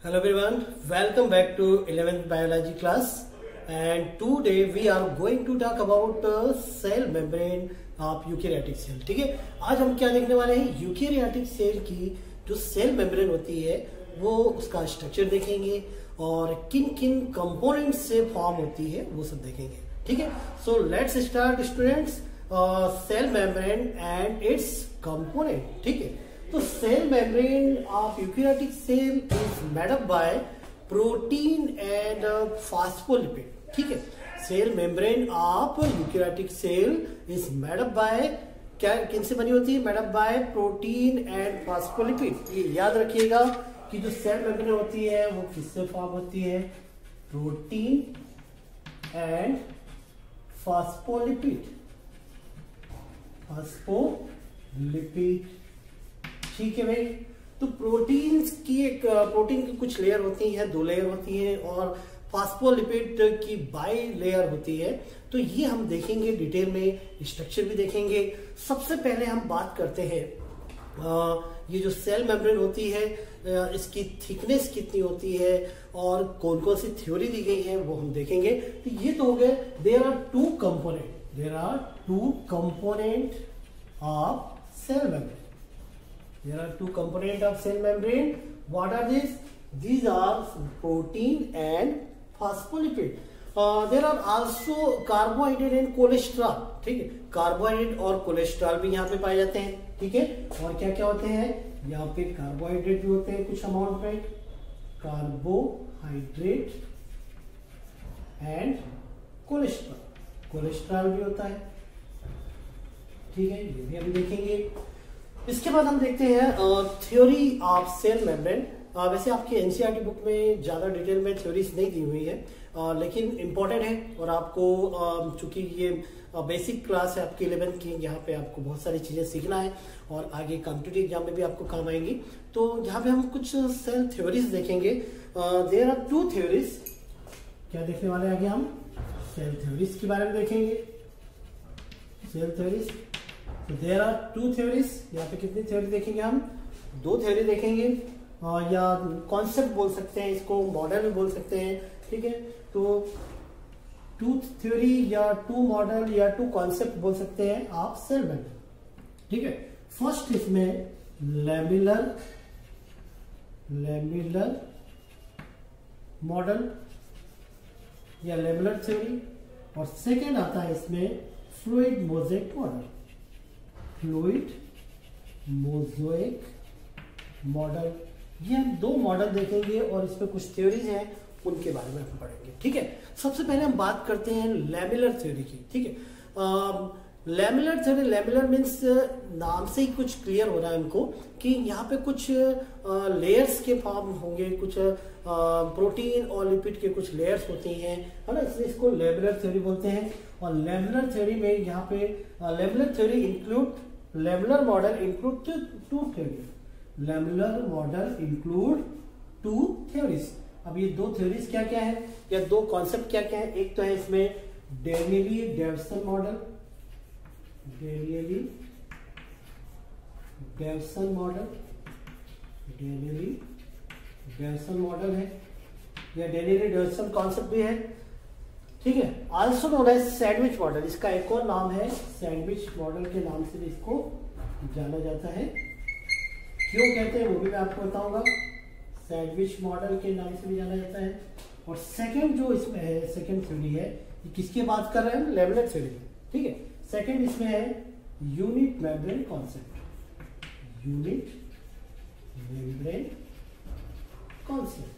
Hello everyone, welcome back to 11th biology class, and today we are going to talk about cell membrane of eukaryotic cell. ठीक है, आज हम क्या देखने वाले हैं, यूकेरियोटिक सेल की जो सेल मेम्ब्रेन होती है वो उसका स्ट्रक्चर देखेंगे और किन किन कंपोनेंट से फॉर्म होती है वो सब देखेंगे. ठीक है, so let's start students. Cell membrane and its component. ठीक है, तो cell membrane of eukaryotic cell is made up by protein and phospholipid. ठीक है, cell membrane of eukaryotic cell is made up by, क्या किनसे बनी होती है, made up by protein and phospholipid. ये याद रखिएगा कि जो सेल मेम्ब्रेन होती है वो किससे फॉर्म होती है, प्रोटीन एंड फॉस्फोलिपिड. फॉस्फोलिपिड. ठीक है भाई, तो प्रोटीन की कुछ लेयर होती हैं, 2 लेयर होती हैं, और फॉस्फोलिपिड की बाई लेयर होती है. तो ये हम देखेंगे डिटेल में, स्ट्रक्चर भी देखेंगे. सबसे पहले हम बात करते हैं ये जो सेल मेम्ब्रेन होती है इसकी थिकनेस कितनी होती है और कौन कौन सी थ्योरी दी गई है वो हम देखेंगे. तो ये तो हो गए, there are two component of cell membrane. There are 2 components of cell membrane. What are these? These are protein and phospholipid. There are also carbohydrate and cholesterol. ठीक है, कार्बोहाइड्रेट और कोलेस्ट्रॉल भी यहाँ पे पाए जाते हैं. ठीक है, और क्या क्या होते हैं यहाँ पे, कार्बोहाइड्रेट भी होते हैं कुछ अमाउंट में, कार्बोहाइड्रेट एंड कोलेस्ट्रॉल भी होता है. ठीक है, ये भी हम देखेंगे. इसके बाद हम देखते हैं थ्योरी ऑफ सेल मेम्ब्रेन. वैसे आपके एनसीईआरटी बुक में ज्यादा डिटेल में थ्योरीज नहीं दी हुई है, लेकिन इम्पोर्टेंट है और आपको चूंकि ये बेसिक क्लास है आपकी 11th की, यहाँ पे आपको बहुत सारी चीजें सीखना है और आगे कॉम्पिटिटिव एग्जाम में भी आपको काम आएंगी. तो यहाँ पे हम कुछ सेल थ्योरीज देखेंगे. There are 2 theories. क्या देखने वाले आगे हम, सेल थ्योरीज के बारे में देखेंगे. Cell theories, there are 2 theories. यहाँ पे कितनी थ्योरी देखेंगे हम, 2 थ्योरी देखेंगे, या कॉन्सेप्ट बोल सकते हैं इसको, मॉडल भी बोल सकते हैं. ठीक है, तो 2 थ्योरी या 2 मॉडल या 2 कॉन्सेप्ट बोल सकते हैं आप सेल मेम्ब्रेन. ठीक है, फर्स्ट इसमें लैमिलर मॉडल या लैमिलर थ्योरी, और सेकेंड आता है इसमें fluid mosaic model. Fluid mosaic model. ये हम 2 मॉडल देखेंगे और इसमें कुछ थ्योरीज हैं उनके बारे में हम पढ़ेंगे. ठीक है, सबसे पहले हम बात करते हैं लैमिलर थ्योरी की. ठीक है, लैमिलर थ्योरी, लैमिलर मीन्स नाम से ही कुछ क्लियर हो रहा है हमको कि यहाँ पे कुछ लेयर्स के फॉर्म होंगे, कुछ प्रोटीन और लिपिड के कुछ लेयर्स होती हैं, है ना, इसलिए इसको लैमिलर थ्योरी बोलते हैं. और लैमिलर थ्योरी में यहाँ पे lamellar theory include, lamellar model include 2 theory. Lamellar model include 2 theories. अब ये 2 थ्योरीज क्या क्या है या 2 कॉन्सेप्ट क्या क्या है, एक तो है इसमें Danielli Davson model. Danielli Davson model है या डेनियली डेवसन कॉन्सेप्ट भी है. ठीक है, also known as sandwich model. इसका एक और नाम है, सैंडविच मॉडल के नाम से भी इसको जाना जाता है. क्यों कहते हैं वो भी मैं आपको बताऊंगा. सैंडविच मॉडल के नाम से भी जाना जाता है. और सेकंड जो इसमें है, सेकंड थ्योरी है, ये किसकी बात कर रहे हैं, लैमिलर थ्योरी. ठीक है, सेकंड इसमें है unit membrane concept. Unit membrane concept.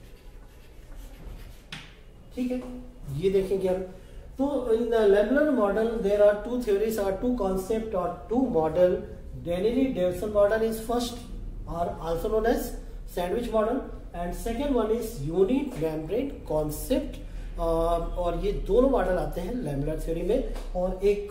ठीक है, ये देखेंगे हम. तो in the lamellar model there are 2 theories और 2 कॉन्सेप्ट और 2 model. Danielli Davson model is first or also known as sandwich model, and second one is unit membrane concept. और ये दोनों मॉडल आते हैं लैमिलर थ्योरी में. और एक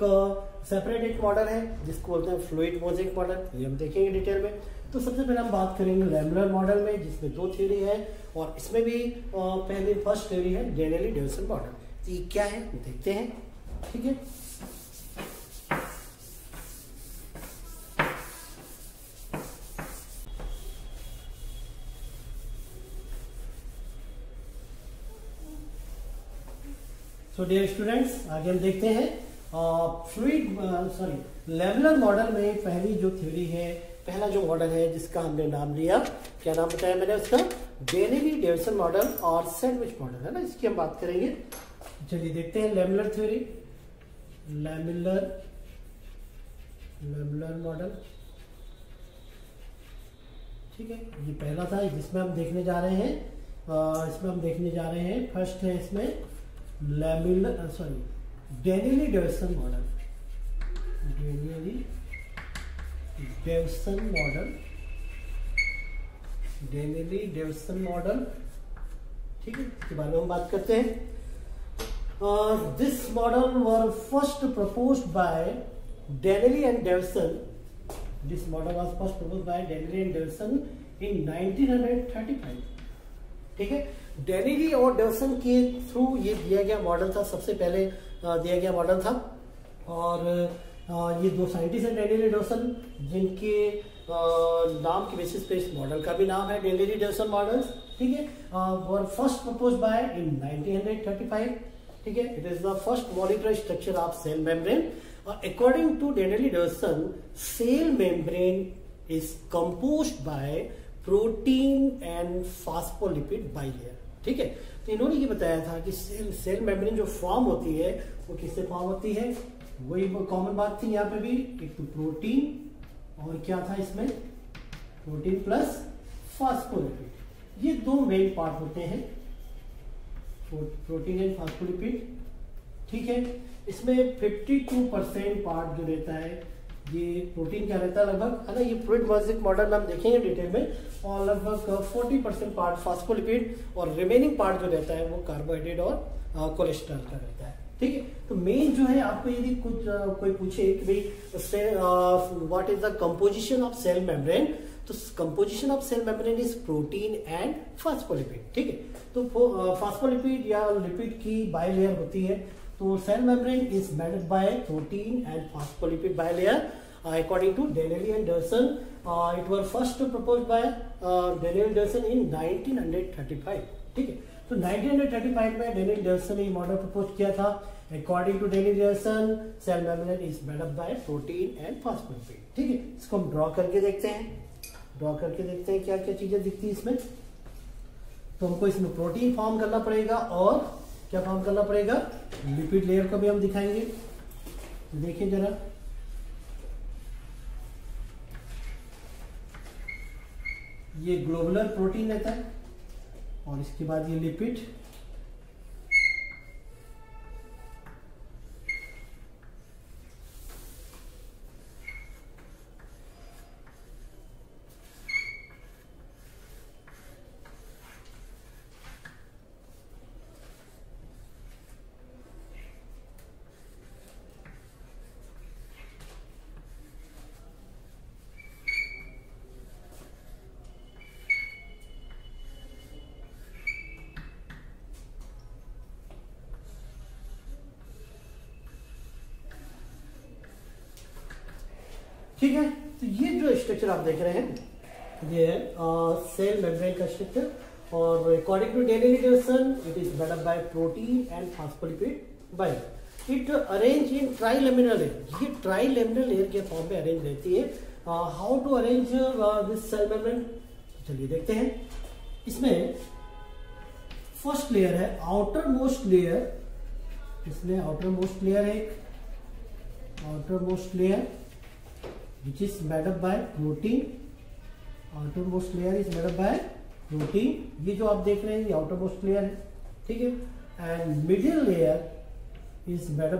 सेपरेट एक मॉडल है जिसको बोलते हैं फ्लूइड मोज़ेक मॉडल, ये हम देखेंगे डिटेल में. तो सबसे पहले हम बात करेंगे लैमिलर मॉडल में, जिसमें 2 थ्योरी है और इसमें भी पहले फर्स्ट थ्योरी है डेनियली डेवसन मॉडल. तो ये क्या है देखते हैं. ठीक है, सो डियर स्टूडेंट्स, आगे हम देखते हैं लेमुलर मॉडल में पहली जो थ्योरी है, पहला जो मॉडल है जिसका हमने नाम लिया, क्या नाम बताया मैंने उसका? डेनेली डेविसन मॉडल और सैंडविच मॉडल, है ना, इसकी हम बात करेंगे। चलिए देखते हैं लेमुलर थ्योरी, लेमुलर मॉडल। ठीक है, ये पहला था जिसमें हम देखने जा रहे हैं, फर्स्ट है इसमें Danielli Davson model, Danielli Davson model. ठीक है, इसके बारे में हम बात करते हैं। This model were first proposed by Danielli and Davson. This model was first proposed by Danielli and Davson in 1935। ठीक है, डेनेली और डेविसन के थ्रू ये दिया गया मॉडल था, सबसे पहले दिया गया मॉडल था। और ये दो साइंटिस्ट हैं डेनेली डेविसन, जिनके नाम के बेसिस पे इस मॉडल का भी नाम है डेनेली डेविसन मॉडल। ठीक है, were first proposed by in 1935। ठीक है, it is the first molecular structure of cell membrane. According to Danielli Davson, cell membrane is composed by protein and phospholipid bilayer. ठीक है, तो इन्होंने ये बताया था कि सेल मेम्ब्रेन जो फॉर्म होती है वो किससे फॉर्म होती है? वही कॉमन बात थी यहाँ पे भी, एक तो प्रोटीन और क्या था इसमें? प्रोटीन प्लस फास्फोलिपिड, ये दो मेन पार्ट होते हैं, प्रोटीन एंड फास्फोलिपिड। ठीक है, इसमें 52% पार्ट जो रहता है ये प्रोटीन का रहता है लगभग, है ना, ये फ्लूइड मॉलिक्यूलर मॉडल में हम देखेंगे डिटेल में। और लगभग 40% पार्ट फास्फोलिपिड और रिमेनिंग पार्ट जो रहता है वो कार्बोहाइड्रेट और कोलेस्ट्रॉल का रहता है। ठीक है, तो मेन जो है आपको यदि कुछ कोई पूछे कि भाई what is the composition of cell membrane, तो composition of cell membrane is protein and phospholipid. ठीक है, तो फास्फोलिपिड या लिपिड की बाइलेयर होती है, तो cell membrane is made up by protein and phospholipid bilayer according to Dennelly and Dawson. It was first proposed by Dennelly and Dawson in 1935. ठीक है, तो 1935 में डेनियल डेविसन ने मॉडल प्रपोज किया था। According to Danielli Davson, cell membrane is made up by protein and phospholipid. ठीक है, इसको हम ड्रॉ करके देखते हैं, क्या क्या चीजें दिखती है इसमें। तो हमको इसमें प्रोटीन फॉर्म करना पड़ेगा और क्या फॉर्म करना पड़ेगा? लिपिड लेयर को भी हम दिखाएंगे। देखिए जरा, ये ग्लोबुलर प्रोटीन रहता है और इसके बाद ये लिपिड। ठीक है, तो ये जो स्ट्रक्चर आप देख रहे हैं ये है सेल मेम्ब्रेन का स्ट्रक्चर। और according to Danielli Davson, it is made up by protein and phospholipid bilayer. It arrange in trilaminar layer, ये ट्राइलेमिनर लेयर के फॉर्म में अरेंज रहती है। How to arrange this cell membrane, चलिए देखते हैं। इसमें फर्स्ट लेयर है आउटर मोस्ट लेयर, इसमें आउटर मोस्ट लेयर है, एक outermost layer which is made up by protein, outermost layer is made up by protein। ये जो आप देख रहे हैं ये outermost layer है। ठीक है, and middle layer is made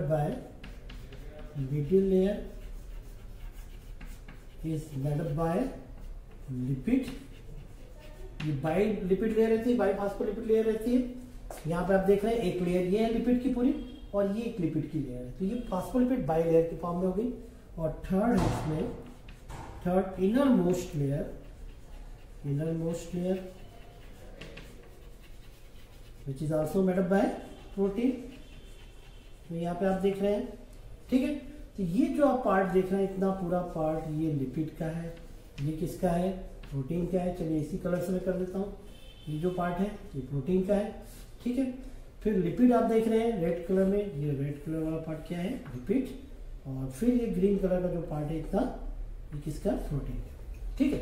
up by lipid। ये बाई लिपिड लेयर रहती है, बाई फास्फोलिपिड लेयर रहती है। यहाँ पे आप देख रहे हैं एक लेयर ये है लिपिड की पूरी और ये एक लिपिड की लेयर है, तो ये फास्फोलिपिड बाई लेयर की फॉर्म में होगी। और थर्ड है इसमें, third inner most layer which is also made up by protein. तो यहाँ पे आप देख रहे हैं। ठीक है, तो ये जो आप पार्ट देख रहे हैं, इतना पूरा पार्ट ये लिपिड का है, ये किसका है? प्रोटीन का है। चलिए इसी कलर से मैं कर देता हूँ। ये जो पार्ट है ये प्रोटीन का है। ठीक है, फिर लिपिड आप देख रहे हैं रेड कलर में, ये रेड कलर वाला पार्ट क्या है, लिपिड। और फिर ये ग्रीन कलर का जो पार्ट है इतना, ये किसका, प्रोटीन। ठीक है,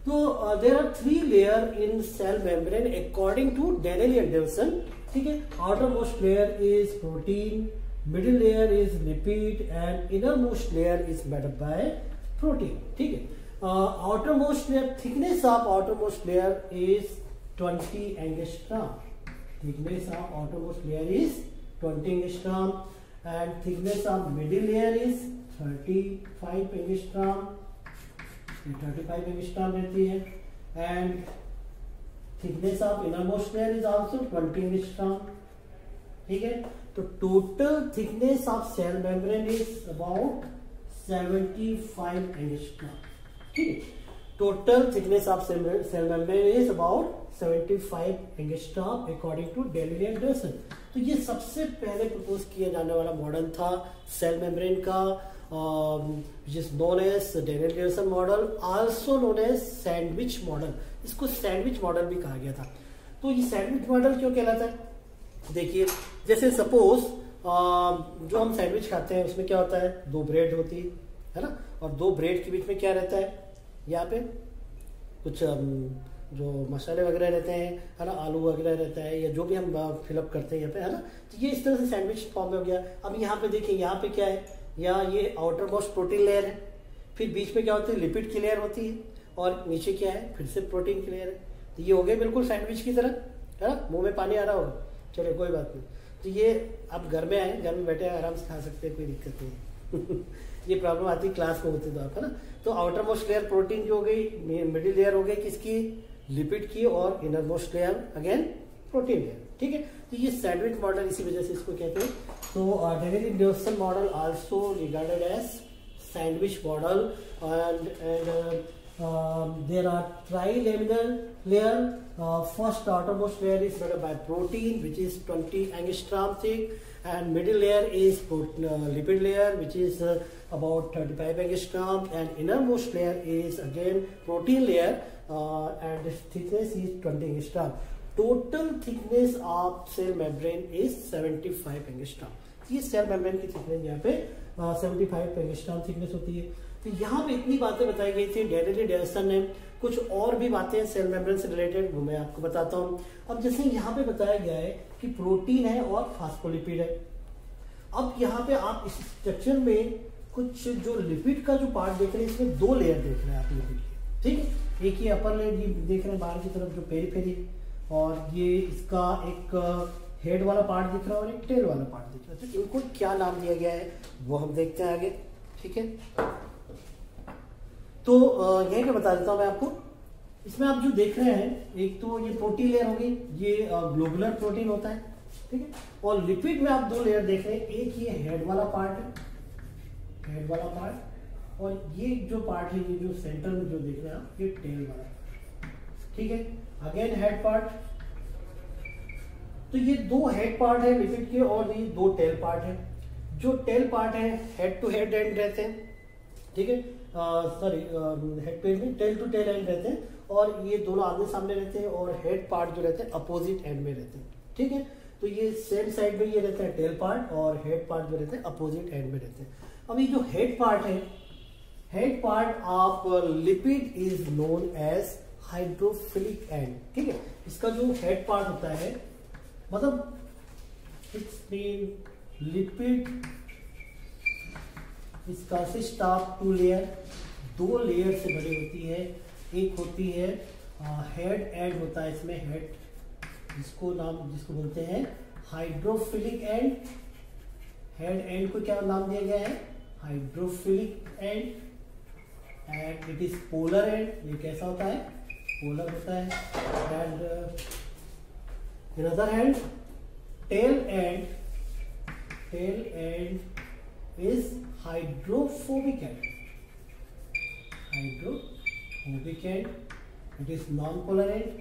तो there are 3 layer in cell membrane according to Danielli and Davson. ठीक है, outermost layer is protein, middle layer is lipid and innermost layer is made up by protein. ठीक है, outermost layer, thickness of outermost layer is 20 angstrom. Thickness of outermost layer is 20 angstrom and thickness of middle layer is 35 angstrom. 35 angstrom रहती है and thickness of innermost layer is also 20 angstrom. ठीक है, तो total thickness of cell membrane is about 75 angstrom. ठीक है, total thickness of cell membrane is about 75 angstrom according to Danielli and Davson. तो ये सबसे पहले प्रपोज किया जाने वाला मॉडल था सेल मेम्ब्रेन का, जिस known as Danielli Davson model, also known as sandwich model. इसको सैंडविच मॉडल भी कहा गया था। तो ये सैंडविच मॉडल क्यों कहलाता है, देखिए जैसे सपोज जो हम सैंडविच खाते हैं उसमें क्या होता है, 2 ब्रेड होती है ना, और 2 ब्रेड के बीच में क्या रहता है, यहाँ पे कुछ जो मसाले वगैरह रहते हैं, है ना, आलू वगैरह रहता है, या जो भी हम फिलअप करते हैं यहाँ पे, है ना। तो ये इस तरह से सैंडविच फॉर्म में हो गया। अब यहाँ पे देखिए, यहाँ पे क्या है, यहाँ ये आउटर मोस्ट प्रोटीन लेयर है, फिर बीच में क्या होती है, लिपिड की लेयर होती है, और नीचे क्या है, फिर से प्रोटीन की लेयर है। तो ये हो गया बिल्कुल सैंडविच की तरह, है ना। मुंह में पानी आ रहा होगा, चलिए कोई बात नहीं। तो ये आप घर में आए, घर में बैठे आराम से खा सकते हैं, कोई दिक्कत नहीं ये प्रॉब्लम आती है क्लास में होती तो आप, है ना। तो आउटर मोस्ट लेयर प्रोटीन की हो गई, मिडिल लेयर हो गई किसकी, लिपिड की, और inner most layer again protein layer. ठीक है, तो ये सैंडविच मॉडल इसी वजह से इसको कहते हैं। तो Danielli Davson model also regarded as sandwich model and there are trilaminar layer. First outermost layer is made up by protein, which is 20 angstrom thick, and middle layer is lipid layer, which is about 35 angstrom, and innermost layer is again protein layer, and its thickness is 20 angstrom. Total thickness of cell membrane is 75 angstrom. ये cell membrane की thickness यहाँ पे 75 angstrom thickness होती है। तो यहाँ पे इतनी बातें बताई गई थी डेनेली-डेविसन ने। कुछ और भी बातें सेल मेम्ब्रेन से रिलेटेड वो मैं आपको बताता हूँ। अब जैसे यहाँ पे बताया गया है कि प्रोटीन है और फास्फोलिपिड है। अब यहाँ पे आप इस स्ट्रक्चर में कुछ जो लिपिड का जो पार्ट देख रहे हैं, इसमें 2 लेयर देख रहे हैं आप लिपिड के, ठीक है। एक ये अपर लेयर देख रहे हैं बाहर की तरफ जो पेरीफेरी, और ये इसका एक हेड वाला पार्ट दिख रहा है और एक टेल वाला पार्ट दिख रहा है। तो इनको क्या नाम दिया गया है वो हम देखते हैं आगे, ठीक है। तो यही मैं बता देता हूं मैं आपको। इसमें आप जो देख रहे हैं, एक तो ये प्रोटीन लेयर होगी, ये ग्लोबुलर प्रोटीन होता है, ठीक है। और लिपिड में आप 2 लेयर देख रहे हैं, एक ये हेड वाला पार्ट है, हेड वाला पार्ट, और ये जो पार्ट है, ये जो सेंटर में जो देख रहे हैं आप, ये टेल वाला, ठीक है। अगेन हेड पार्ट, तो ये 2 हेड पार्ट है लिपिड के, और ये 2 टेल पार्ट है। जो टेल पार्ट है हेड टू हेड एंड रहते हैं, ठीक है, sorry head to head, tail to tail end रहते हैं, और ये दोनों आमने सामने रहते हैं, और हेड पार्ट जो रहते हैं अपोजिट एंड में रहते हैं, ठीक है। तो ये सेम साइड में ये रहता है टेल पार्ट, और हेड पार्ट जो रहते हैं अपोजिट एंड में रहते हैं। अब ये जो हेड पार्ट है, head part of lipid is known as hydrophilic end, ठीक है। इसका जो हेड पार्ट होता है, मतलब it's been lipid is consist of 2 layer, 2 layer से बनी होती है। एक होती है हेड एंड होता है इसमें, हेड जिसको बोलते हैं हाइड्रोफिलिक एंड। हेड एंड को क्या नाम दिया गया है, hydrophilic and, and it is polar and. ये कैसा होता है, पोलर होता है। And in other hand, tail end is hydrophobic end. Hydrophobic end, it is non-polar end.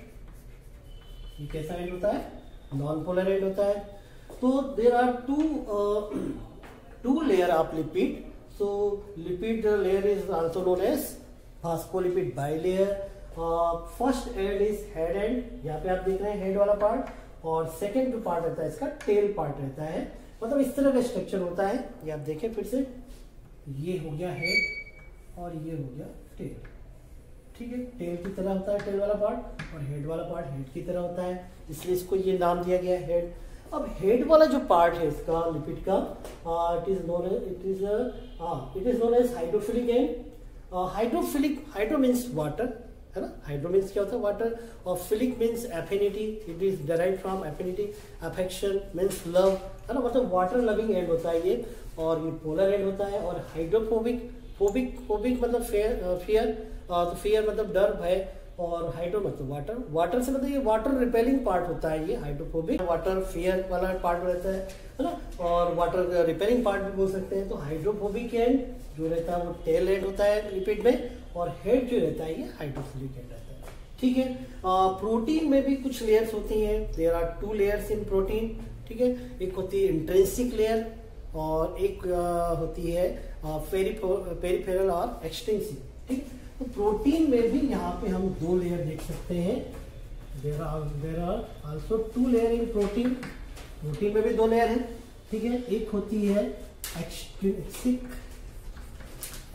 ये कैसा एंड होता है, non-polar end होता है। तो there are two layer of lipid. So lipid layer is also known as phospholipid bilayer. First and is head and, यहाँ पे आप देख रहे हैं हेड वाला पार्ट, और सेकेंड जो पार्ट रहता है इसका टेल पार्ट रहता है। मतलब इस तरह का स्ट्रक्चर होता है। ये आप देखें फिर से, ये हो गया हेड और ये हो गया टेल। ठीक है, टेल की तरह होता है टेल वाला पार्ट, और हेड वाला पार्ट हेड की तरह होता है, इसलिए इसको ये नाम दिया गया है हेड। अब हेड वाला जो पार्ट है इसका लिपिड का, it is known as hydrophilic end hydrophilic. Hydro means water, है ना, हाइड्रो मीन्स क्या होता है वाटर, और philic means affinity, it is derived from affinity, affection means love, है ना, मतलब वाटर लविंग एंड होता है ये, और ये पोलर एंड होता है। और हाइड्रोफोबिक, फोबिक मतलब फियर, तो फियर मतलब डर, भय, और हाइड्रो मतलब वाटर, वाटर से मतलब ये वाटर रिपेलिंग पार्ट होता है ये हाइड्रोफोबिक। वाटर फियर वाला पार्ट रहता है ना, और वाटर रिपेलिंग पार्ट भी बोल सकते हैं। तो हाइड्रोफोबिक एंड जो रहता है वो टेल एंड होता है लिपिड में, और हेड जो रहता है ये हाइड्रोफिलिक एंड रहता है। ठीक है, प्रोटीन में भी कुछ लेयर्स होती हैं। There are 2 layers in protein. ठीक है, एक होती है इंट्रिंसिक लेयर और एक होती है पेरिफेरल और एक्सटेंसिव। ठीक है, तो प्रोटीन में भी यहाँ पे हम 2 लेयर देख सकते हैं। There are also 2 layer in protein. Protein में भी 2 लेयर है। ठीक है, एक होती है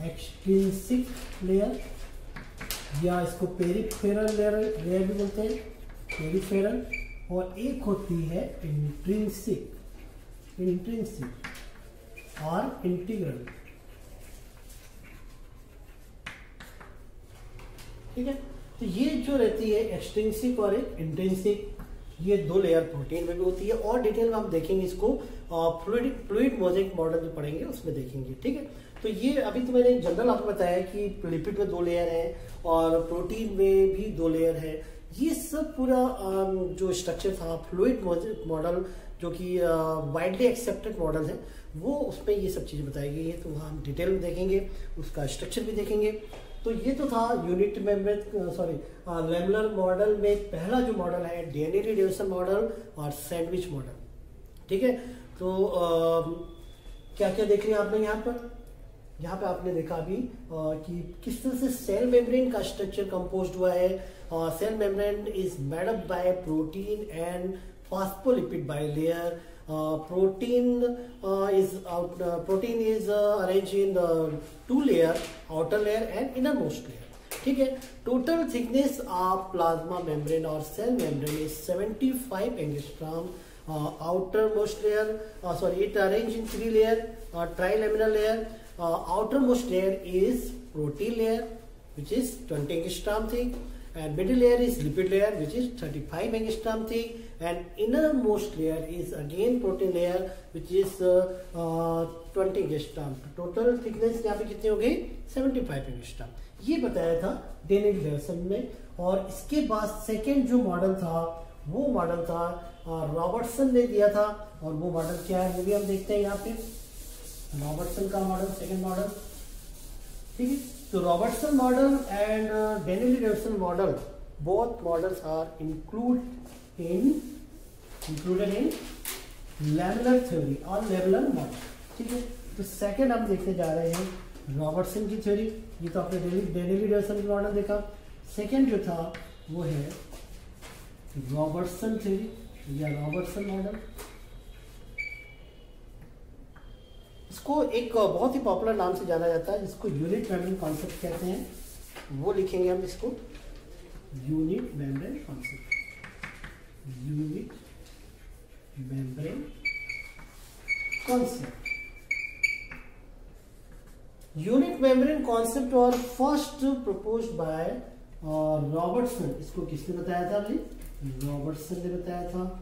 एक्सट्रिंसिक लेयर, या इसको पेरिफेरल लेयर भी बोलते हैं, पेरिफेरल, और एक होती है इंट्रिंसिक और इंटीग्रल। ठीक है, तो ये जो रहती है एक्सट्रिंसिक और एक इंट्रिंसिक, ये 2 लेयर प्रोटीन में भी होती है, और डिटेल में हम देखेंगे इसको फ्लूइड मोज़ेक मॉडल जो पढ़ेंगे उसमें देखेंगे। ठीक है, तो ये अभी तो मैंने जनरल आपको बताया कि लिपिड में 2 लेयर है और प्रोटीन में भी 2 लेयर है। ये सब पूरा जो स्ट्रक्चर था फ्लूइड मोज़ेक मॉडल, जो कि वाइडली एक्सेप्टेड मॉडल है, वो उसमें ये सब चीज़ें बताई गई है। तो वहाँ हम डिटेल में देखेंगे, उसका स्ट्रक्चर भी देखेंगे। तो ये तो था यूनिट मेम्ब्रेन लेमुलर मॉडल में पहला जो मॉडल है डेनियली डेविसन मॉडल और सैंडविच मॉडल। ठीक है, तो क्या क्या देख लिया आपने यहाँ पे आपने देखा अभी कि किस तरह से सेल मेम्ब्रेन का स्ट्रक्चर कंपोज्ड हुआ है। Cell membrane is made up by protein and phospholipid bilayer. Protein is arranged in the 2 layer, outer layer and innermost layer. ठीक है, total thickness of plasma membrane or cell membrane is 75 angstrom. Outermost layer, it arranged in 3 layer, trilaminar layer. Outermost layer is protein layer, which is 20 angstrom thick, and middle layer is lipid layer, which is 35 angstrom thick, and innermost layer is again protein layer, which is 20 angstrom. Total thickness यहाँ पे कितनी हो गई 75 angstrom। ये बताया था Daniel deviation में। और इसके बाद सेकेंड जो मॉडल था वो मॉडल था रॉबर्टसन ने दिया था, और वो मॉडल क्या है वो भी हम देखते हैं यहाँ पे। रॉबर्टसन का मॉडल, सेकेंड मॉडल। ठीक है, तो Robertson model and Daniel Davson model, both models are included in lamellar theory और लेमुलर मॉडल। ठीक है, तो सेकेंड हम देखने जा रहे हैं रॉबर्टसन की थ्योरी। ये तो आपने डेनियली डेविसन की मॉडल देखा। सेकेंड जो था वो है रॉबर्टसन थ्योरी या रॉबर्टसन मॉडल। इसको एक बहुत ही पॉपुलर नाम से जाना जाता है, जिसको यूनिट मेम्ब्रेन कॉन्सेप्ट कहते हैं। वो लिखेंगे हम इसको unit membrane concept, unit membrane concept. Unit membrane concept और फर्स्ट प्रपोज्ड बाय रॉबर्टसन। इसको किसने बताया था अभी? रॉबर्टसन ने बताया था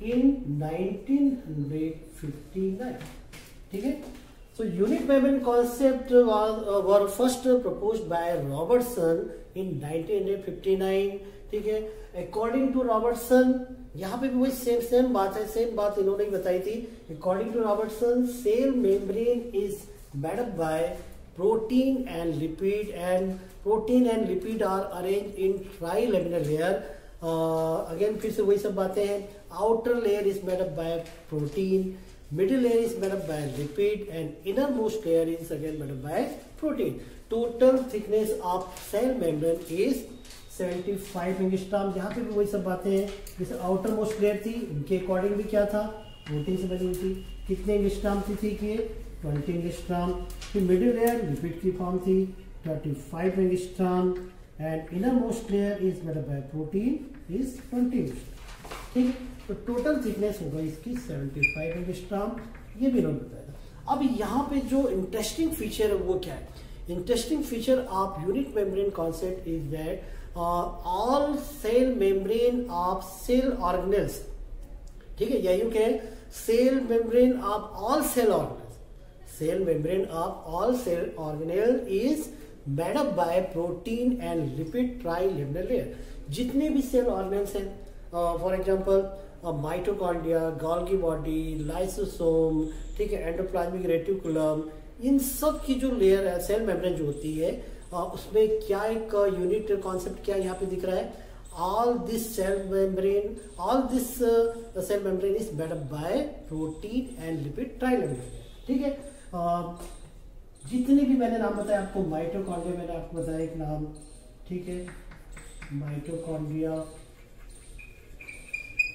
इन 1959। ठीक है, so unit membrane concept were first proposed by Robertson in 1959. ठीक है, according to Robertson, यहाँ पे भी वही सेम बात है, सेम बात इन्होंने ही बताई थी। According to Robertson, cell membrane is made up by protein and lipid are arranged in trilaminar layer. Again फिर से वही सब बातें हैं। Outer layer is made up by protein, middle layer is made up by lipid, and innermost layer is again made up by protein. Total thickness of cell membrane is 75 angstrom. यहाँ पे भी वही सब बातें हैं, जैसे आउटर मोस्ट लेयर थी, इनके अकॉर्डिंग भी क्या था, प्रोटीन से बनी हुई थी। कितने एंगस्ट्रॉम थी कि 20 एंगस्ट्रॉम। फिर मिडिल लेयर लिपिड की फॉर्म थी 35 angstrom and innermost layer is made by protein is 20 angstrom. ठीक है, तो टोटल थिकनेस होगा इसकी 75 एंगस्ट्रॉम, ये भी नोट बताएगा। अब यहाँ पे जो इंटरेस्टिंग फीचर है वो क्या है? Interesting feature of unit membrane concept is that all cell membrane of cell organelles, ठीक है, या you can cell membrane of all cell organelles, cell membrane of all cell organelle is made up by protein and lipid trilaminar layer. जितने भी cell organelles हैं, for example mitochondria, Golgi body, lysosome, ठीक है, endoplasmic reticulum, इन सब की जो layer है cell membrane जो होती है, उसमें क्या एक यूनिट कॉन्सेप्ट क्या यहाँ पे दिख रहा है? all this cell membrane is made up by protein and lipid trilaminar। ठीक है, जितने भी मैंने नाम बताया आपको, माइटोकॉन्ड्रिया मैंने आपको बताया एक नाम, ठीक है, माइटोकॉन्ड्रिया,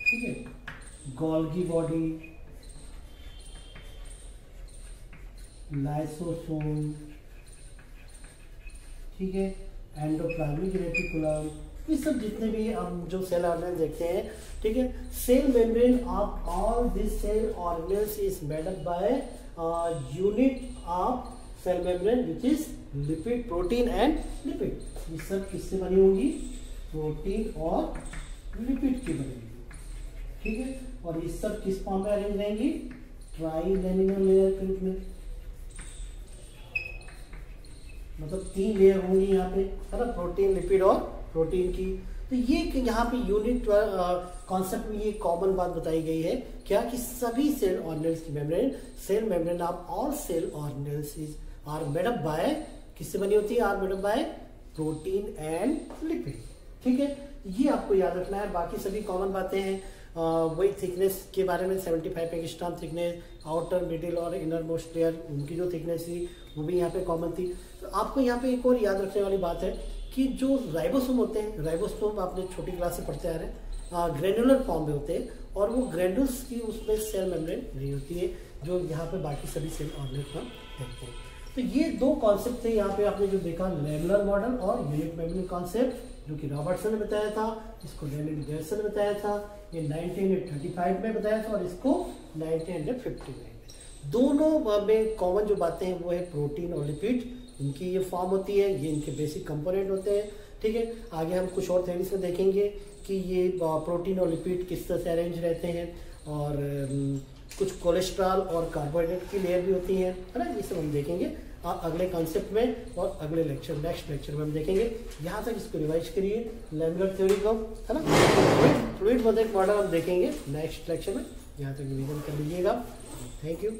ठीक है, गोल्गी बॉडी, लाइसोसोम, ठीक है, एंडोप्लाज्मिक रेटिकुलम, ये सब जितने भी हम जो सेल ऑर्गेनेल देखते हैं, ठीक है, cell membrane of all this cell organelles is made up by unit of cell membrane which is lipid, protein and lipid. ये सब किससे बनी होंगी? प्रोटीन और लिपिड की बनेगी, ठीक है, और ये सब किस फॉर्म में अरेंज रहेंगी? ट्राइलेमिनर लेयर के रूप में, मतलब 3 लेयर होंगी यहाँ पे, है ना, प्रोटीन, लिपिड और प्रोटीन की। तो ये यहाँ पे यूनिट कॉन्सेप्ट में ये कॉमन बात बताई गई है क्या, कि सभी सेल ऑर्गेनेल्स की membrane, cell membrane of all cell organelles is are made up by, किससे बनी होती है? Are made up by protein and lipid. ठीक है, ये आपको याद रखना है। बाकी सभी कॉमन बातें हैं, वही थिकनेस के बारे में 75 एंगस्ट्रॉम थिकनेस, आउटर, मिडिल और इनर मोस्ट लेयर, उनकी जो थिकनेस थी वो भी यहाँ पे कॉमन थी। तो आपको यहाँ पे एक और याद रखने वाली बात है कि जो राइबोसोम होते हैं, राइबोसोम आपने छोटी क्लास से पढ़ते आ रहे हैं, ग्रेनुलर फॉर्म में होते हैं और वो ग्रेनुल्स की उसमें सेल मेम्ब्रेन नहीं होती है, जो यहाँ पे बाकी सभी सेल ऑर्गेनेल्स में देखते हैं। तो ये 2 कॉन्सेप्ट थे यहाँ पे आपने जो देखा, लेमुलर मॉडल और यूनिट मेम्ब्रेन कॉन्सेप्ट, जो कि रॉबर्टसन ने बताया था, इसको डेनियल गैरसन ने बताया था, ये 1935 में बताया था और इसको 1959 में। दोनों में कॉमन जो बातें हैं वो है प्रोटीन और लिपिड, इनकी ये फॉर्म होती है, ये इनके बेसिक कंपोनेंट होते हैं। ठीक है, आगे हम कुछ और थ्योरीज में देखेंगे कि ये प्रोटीन और लिपिड किस तरह से अरेंज रहते हैं, और कुछ कोलेस्ट्रॉल और कार्बोहाइड्रेट की लेयर भी होती है ना, ये सब हम देखेंगे अगले कॉन्सेप्ट में और अगले लेक्चर, नेक्स्ट लेक्चर में हम देखेंगे। यहाँ तक इसको रिवाइज करिए, लेमुलर थ्योरी को, है ना, फ्लूइड मोज़ेक मॉडल हम देखेंगे नेक्स्ट लेक्चर में, यहाँ तक रिवीजन कर लीजिएगा। Thank you.